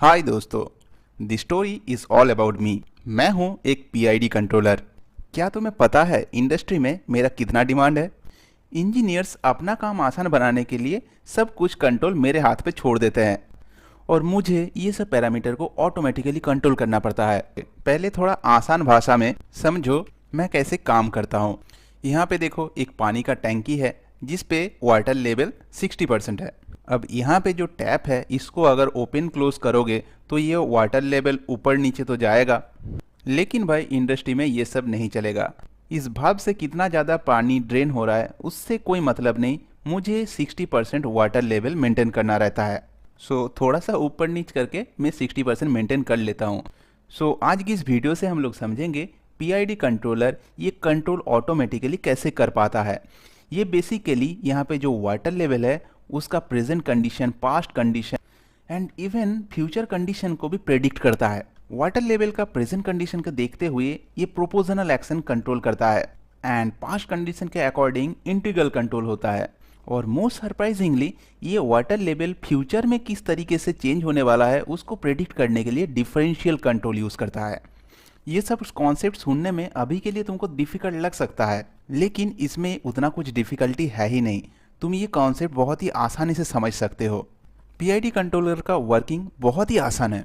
हाय दोस्तों, the story is all about me. मैं हूं एक पीआईडी कंट्रोलर। क्या तुम्हें पता है इंडस्ट्री में मेरा कितना डिमांड है? इंजीनियर्स अपना काम आसान बनाने के लिए सब कुछ कंट्रोल मेरे हाथ पे छोड़ देते हैं और मुझे ये सब पैरामीटर को ऑटोमेटिकली कंट्रोल करना पड़ता है। पहले थोड़ा आसान भाषा में समझो मैं कैसे काम करता हूँ। यहाँ पे देखो, एक पानी का टैंकी है जिस पे वाटर लेवल 60% है। अब यहाँ पे जो टैप है इसको अगर ओपन क्लोज करोगे तो ये वाटर लेवल ऊपर नीचे तो जाएगा, लेकिन भाई इंडस्ट्री में ये सब नहीं चलेगा। इस भाप से कितना ज़्यादा पानी ड्रेन हो रहा है उससे कोई मतलब नहीं, मुझे 60% वाटर लेवल मेंटेन करना रहता है। सो थोड़ा सा ऊपर नीच करके मैं 60% मेंटेन कर लेता हूँ। सो आज की इस वीडियो से हम लोग समझेंगे पीआईडी कंट्रोलर ये कंट्रोल ऑटोमेटिकली कैसे कर पाता है। ये बेसिकली यहाँ पे जो वाटर लेवल है उसका present condition, past condition and even future condition को भी प्रेडिक्ट करता है। वाटर लेवल का प्रेजेंट कंडीशन को देखते हुए ये प्रोपोजनल एक्शन कंट्रोल करता है एंड पास्ट कंडीशन के अकॉर्डिंग इंटीग्रल कंट्रोल होता है। और मोस्ट सरप्राइजिंगली ये वाटर लेवल फ्यूचर में किस तरीके से चेंज होने वाला है उसको प्रेडिक्ट करने के लिए डिफरेंशियल कंट्रोल यूज़ करता है। ये सब कॉन्सेप्ट सुनने में अभी के लिए तुमको डिफ़िकल्ट लग सकता है, लेकिन इसमें उतना कुछ डिफ़िकल्टी है ही नहीं। तुम ये कॉन्सेप्ट बहुत ही आसानी से समझ सकते हो। पीआईडी कंट्रोलर का वर्किंग बहुत ही आसान है।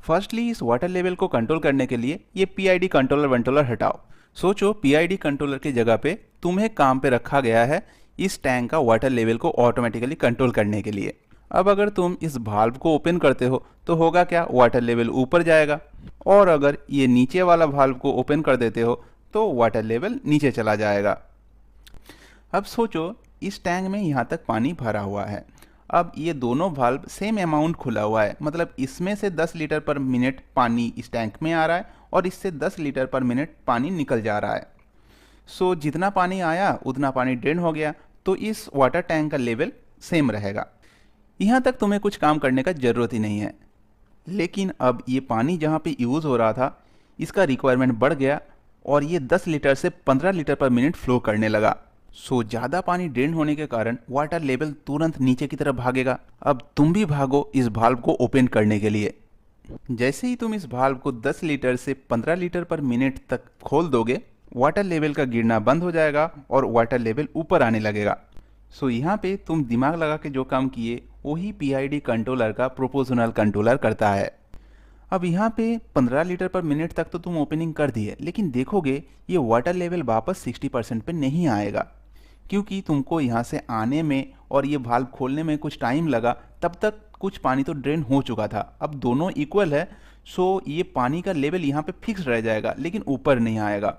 फर्स्टली इस वाटर लेवल को कंट्रोल करने के लिए ये पीआईडी कंट्रोलर वंट्रोलर हटाओ। सोचो पीआईडी कंट्रोलर की जगह पे तुम्हें काम पे रखा गया है इस टैंक का वाटर लेवल को ऑटोमेटिकली कंट्रोल करने के लिए। अब अगर तुम इस भाल्व को ओपन करते हो तो होगा क्या, वाटर लेवल ऊपर जाएगा, और अगर ये नीचे वाला भाल्व को ओपन कर देते हो तो वाटर लेवल नीचे चला जाएगा। अब सोचो इस टैंक में यहाँ तक पानी भरा हुआ है। अब ये दोनों वाल्व सेम अमाउंट खुला हुआ है, मतलब इसमें से 10 लीटर पर मिनट पानी इस टैंक में आ रहा है और इससे 10 लीटर पर मिनट पानी निकल जा रहा है। सो जितना पानी आया उतना पानी ड्रेन हो गया, तो इस वाटर टैंक का लेवल सेम रहेगा। यहाँ तक तुम्हें कुछ काम करने का ज़रूरत ही नहीं है। लेकिन अब ये पानी जहाँ पे यूज़ हो रहा था इसका रिक्वायरमेंट बढ़ गया और ये 10 लीटर से 15 लीटर पर मिनट फ्लो करने लगा। सो ज़्यादा पानी ड्रेन होने के कारण वाटर लेवल तुरंत नीचे की तरफ भागेगा। अब तुम भी भागो इस भाल्व को ओपन करने के लिए। जैसे ही तुम इस भाल्व को 10 लीटर से 15 लीटर पर मिनट तक खोल दोगे, वाटर लेवल का गिरना बंद हो जाएगा और वाटर लेवल ऊपर आने लगेगा। सो यहाँ पे तुम दिमाग लगा के जो काम किए वही पीआईडी कंट्रोलर का प्रोपोर्शनल कंट्रोलर करता है। अब यहाँ पे 15 लीटर पर मिनट तक तो तुम ओपनिंग कर दिए, लेकिन देखोगे ये वाटर लेवल वापस 60% पे नहीं आएगा, क्योंकि तुमको यहाँ से आने में और ये वाल्व खोलने में कुछ टाइम लगा। तब तक कुछ पानी तो ड्रेन हो चुका था। अब दोनों इक्वल है, सो ये पानी का लेवल यहाँ पे फिक्स रह जाएगा लेकिन ऊपर नहीं आएगा।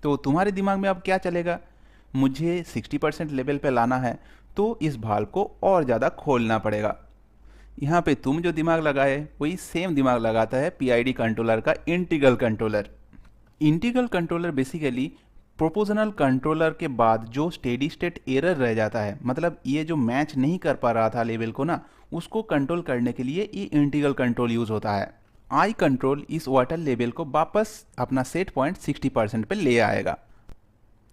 तो तुम्हारे दिमाग में अब क्या चलेगा, मुझे 60% लेवल पे लाना है तो इस भाल्व को और ज़्यादा खोलना पड़ेगा। यहाँ पे तुम जो दिमाग लगाए वही सेम दिमाग लगाता है पीआईडी कंट्रोलर का integral controller. Integral controller basically proportional controller के बाद जो स्टेडी स्टेट एरर रह जाता है, मतलब ये जो मैच नहीं कर पा रहा था लेवल को ना, उसको कंट्रोल करने के लिए ये इंटीग्रल कंट्रोल यूज़ होता है। आई कंट्रोल इस वाटर लेवल को वापस अपना सेट पॉइंट 60% पे ले आएगा।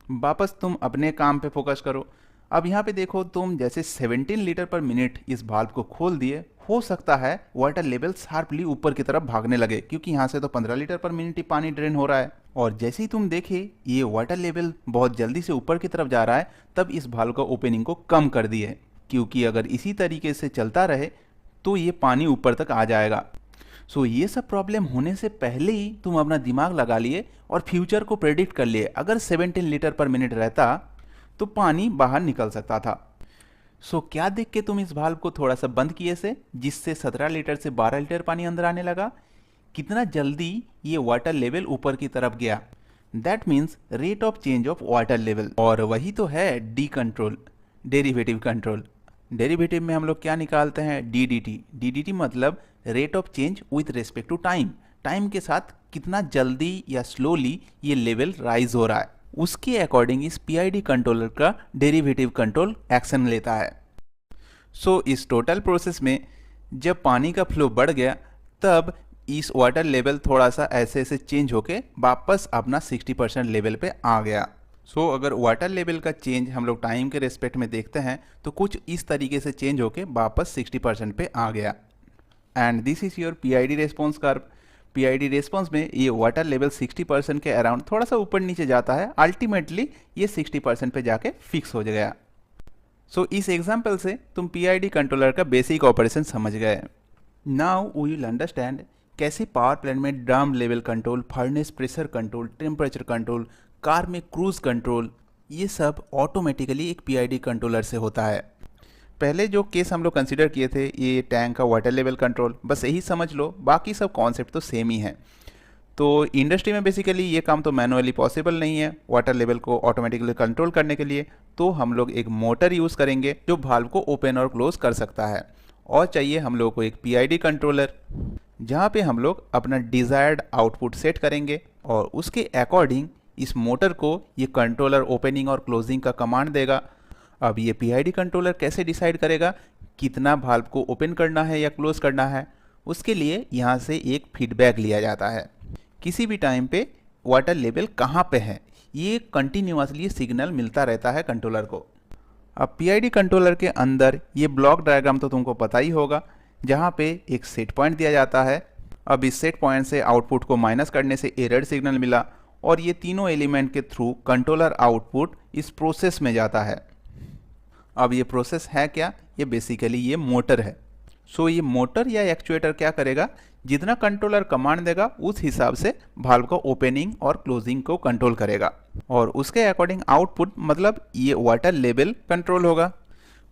वापस तुम अपने काम पे फोकस करो। अब यहाँ पे देखो, तुम जैसे 17 लीटर पर मिनट इस भाल्व को खोल दिए, हो सकता है वाटर लेवल शार्पली ऊपर की तरफ भागने लगे, क्योंकि यहाँ से तो 15 लीटर पर मिनट ही पानी ड्रेन हो रहा है। और जैसे ही तुम देखे ये वाटर लेवल बहुत जल्दी से ऊपर की तरफ जा रहा है, तब इस भाल्व का ओपनिंग को कम कर दिए, क्योंकि अगर इसी तरीके से चलता रहे तो ये पानी ऊपर तक आ जाएगा। सो ये सब प्रॉब्लम होने से पहले ही तुम अपना दिमाग लगा लिए और फ्यूचर को प्रेडिक्ट कर लिए। अगर 17 लीटर पर मिनट रहता तो पानी बाहर निकल सकता था। सो क्या देख के तुम इस भाल्व को थोड़ा सा बंद किए से, जिससे 17 लीटर से 12 लीटर पानी अंदर आने लगा। कितना जल्दी ये वाटर लेवल ऊपर की तरफ गया, that means rate of change of water level. और वही तो है D control, derivative control. Derivative में हम लोग क्या निकालते हैं, डीडीटी। डीडीटी मतलब rate of change with respect to time. Time के साथ कितना जल्दी या स्लोली ये लेवल राइज हो रहा है, उसके अकॉर्डिंग इस पीआईडी कंट्रोलर का डेरिवेटिव कंट्रोल एक्शन लेता है। सो इस टोटल प्रोसेस में जब पानी का फ्लो बढ़ गया, तब इस वाटर लेवल थोड़ा सा ऐसे ऐसे चेंज होके वापस अपना 60% लेवल पे आ गया। सो अगर वाटर लेवल का चेंज हम लोग टाइम के रेस्पेक्ट में देखते हैं तो कुछ इस तरीके से चेंज होके वापस 60% पे आ गया। And this is your PID response curve. PID response में ये वाटर लेवल 60% के अराउंड थोड़ा सा ऊपर नीचे जाता है, अल्टीमेटली ये 60% पे जाके फिक्स हो गया। सो इस एग्जाम्पल से तुम पीआईडी कंट्रोलर का बेसिक ऑपरेशन समझ गए। नाउ वी विल अंडरस्टैंड कैसे पावर प्लांट में drum level control, furnace pressure control, temperature control, car में क्रूज कंट्रोल, ये सब ऑटोमेटिकली एक पीआईडी कंट्रोलर से होता है। पहले जो केस हम लोग कंसीडर किए थे ये टैंक का वाटर लेवल कंट्रोल, बस यही समझ लो, बाकी सब कॉन्सेप्ट तो सेम ही है। तो इंडस्ट्री में बेसिकली ये काम तो मैनुअली पॉसिबल नहीं है वाटर लेवल को ऑटोमेटिकली कंट्रोल करने के लिए, तो हम लोग एक मोटर यूज़ करेंगे जो वाल्व को ओपन और क्लोज कर सकता है। और चाहिए हम लोग को एक पीआईडी कंट्रोलर जहाँ पे हम लोग अपना डिज़ायर्ड आउटपुट सेट करेंगे और उसके अकॉर्डिंग इस मोटर को ये कंट्रोलर ओपनिंग और क्लोजिंग का कमांड देगा। अब ये पीआईडी कंट्रोलर कैसे डिसाइड करेगा कितना वाल्व को ओपन करना है या क्लोज करना है, उसके लिए यहाँ से एक फीडबैक लिया जाता है। किसी भी टाइम पे वाटर लेवल कहाँ पे है ये कंटिन्यूअसली सिग्नल मिलता रहता है कंट्रोलर को। अब पीआईडी कंट्रोलर के अंदर ये ब्लॉक डायग्राम तो तुमको पता ही होगा, जहाँ पे एक सेट पॉइंट दिया जाता है। अब इस सेट पॉइंट से आउटपुट को माइनस करने से एरर सिग्नल मिला और ये तीनों एलिमेंट के थ्रू कंट्रोलर आउटपुट इस प्रोसेस में जाता है। अब ये प्रोसेस है क्या, ये बेसिकली ये मोटर है। सो ये मोटर या एक्चुएटर क्या करेगा, जितना कंट्रोलर कमांड देगा उस हिसाब से वाल्व का ओपनिंग और क्लोजिंग को कंट्रोल करेगा और उसके अकॉर्डिंग आउटपुट मतलब ये वाटर लेवल कंट्रोल होगा।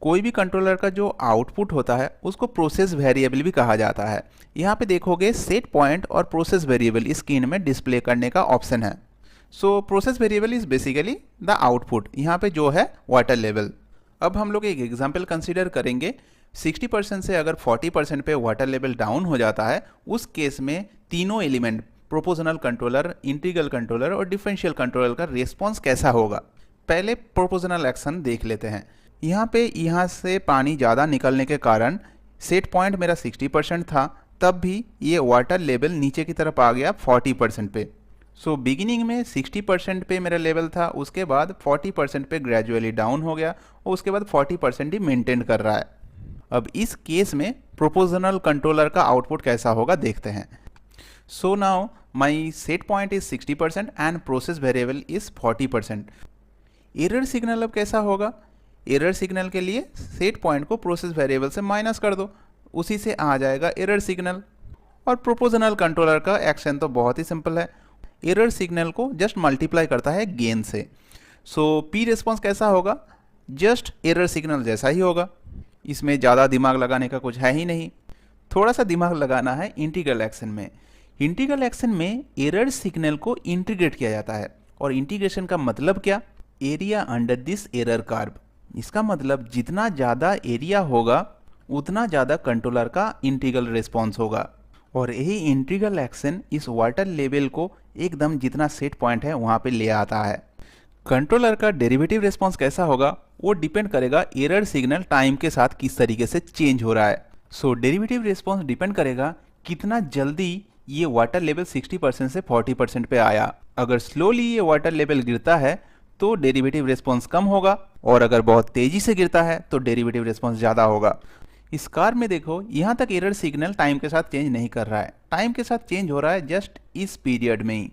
कोई भी कंट्रोलर का जो आउटपुट होता है उसको प्रोसेस वेरिएबल भी कहा जाता है। यहाँ पे देखोगे सेट पॉइंट और प्रोसेस वेरिएबल इस स्क्रीन में डिस्प्ले करने का ऑप्शन है। So process variable is basically the output, यहाँ पे जो है वाटर लेवल। अब हम लोग एक एग्जाम्पल कंसिडर करेंगे। 60% से अगर 40% पे वाटर लेवल डाउन हो जाता है, उस केस में तीनों element proportional controller, integral controller और डिफरेंशियल कंट्रोलर का रिस्पॉन्स कैसा होगा। पहले प्रोपोर्शनल एक्शन देख लेते हैं। यहाँ से पानी ज़्यादा निकलने के कारण सेट पॉइंट मेरा 60% था, तब भी ये वाटर लेवल नीचे की तरफ आ गया 40% पे। सो बिगिनिंग में 60% पे मेरा लेवल था, उसके बाद 40% पे ग्रेजुअली डाउन हो गया और उसके बाद 40% ही मेंटेन कर रहा है। अब इस केस में प्रोपोर्शनल कंट्रोलर का आउटपुट कैसा होगा देखते हैं। So now my set point is 60% and process variable is 40%। Error signal अब कैसा होगा, एरर सिग्नल के लिए सेट पॉइंट को प्रोसेस वेरिएबल से माइनस कर दो, उसी से आ जाएगा एरर सिग्नल। और प्रोपोर्शनल कंट्रोलर का एक्शन तो बहुत ही सिंपल है, एरर सिग्नल को जस्ट मल्टीप्लाई करता है गेन से। सो पी रिस्पॉन्स कैसा होगा, जस्ट एरर सिग्नल जैसा ही होगा। इसमें ज़्यादा दिमाग लगाने का कुछ है ही नहीं। थोड़ा सा दिमाग लगाना है इंटीग्रल एक्शन में। इंटीग्रल एक्शन में एरर सिग्नल को इंटीग्रेट किया जाता है और इंटीग्रेशन का मतलब क्या, area under this error curve. इसका मतलब जितना ज़्यादा एरिया होगा उतना ज़्यादा कंट्रोलर का इंटीग्रल रिस्पॉन्स होगा और यही इंटीग्रल एक्शन इस वाटर लेवल को एकदम जितना सेट पॉइंट है वहाँ पे ले आता है। कंट्रोलर का डेरिवेटिव रिस्पॉन्स कैसा होगा वो डिपेंड करेगा एरर सिग्नल टाइम के साथ किस तरीके से चेंज हो रहा है। सो डेरिवेटिव रिस्पॉन्स डिपेंड करेगा कितना जल्दी ये वाटर लेवल 60% से 40% पे आया। अगर स्लोली ये वाटर लेवल गिरता है तो डेरिवेटिव रिस्पॉन्स कम होगा और अगर बहुत तेज़ी से गिरता है तो डेरिवेटिव रिस्पॉन्स ज़्यादा होगा। इस कार में देखो यहाँ तक एरर सिग्नल टाइम के साथ चेंज नहीं कर रहा है, टाइम के साथ चेंज हो रहा है जस्ट इस पीरियड में ही।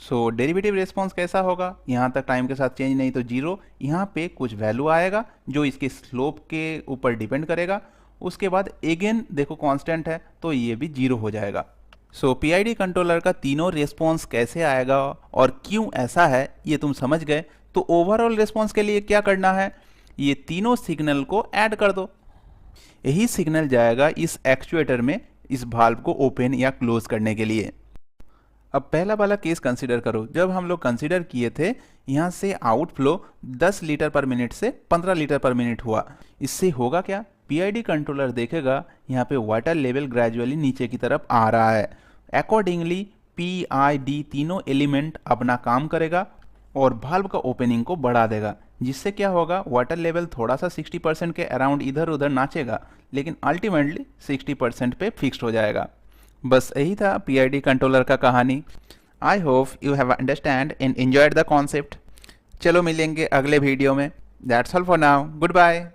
सो डेरिवेटिव रिस्पॉन्स कैसा होगा, यहाँ तक टाइम के साथ चेंज नहीं तो जीरो, यहाँ पे कुछ वैल्यू आएगा जो इसके स्लोप के ऊपर डिपेंड करेगा। उसके बाद अगेन देखो कांस्टेंट है तो ये भी जीरो हो जाएगा। सो पीआईडी कंट्रोलर का तीनों रिस्पॉन्स कैसे आएगा और क्यों ऐसा है ये तुम समझ गए। तो ओवरऑल रिस्पॉन्स के लिए क्या करना है, ये तीनों सिग्नल को ऐड कर दो, यही सिग्नल जाएगा इस एक्चुएटर में इस वाल्व को ओपन या क्लोज करने के लिए। अब पहला वाला केस कंसीडर करो, जब हम लोग कंसीडर किए थे यहाँ से आउटफ्लो 10 लीटर पर मिनट से 15 लीटर पर मिनट हुआ। इससे होगा क्या, पीआईडी कंट्रोलर देखेगा यहाँ पे वाटर लेवल ग्रेजुअली नीचे की तरफ आ रहा है। अकॉर्डिंगली पी आई डी तीनों एलिमेंट अपना काम करेगा और वाल्व का ओपनिंग को बढ़ा देगा, जिससे क्या होगा, वाटर लेवल थोड़ा सा 60% के अराउंड इधर उधर नाचेगा लेकिन अल्टीमेटली 60% पे फिक्स्ड हो जाएगा। बस यही था पीआईडी कंट्रोलर का कहानी। I hope you have understand and enjoyed the concept. चलो मिलेंगे अगले वीडियो में। That's all for now, good bye.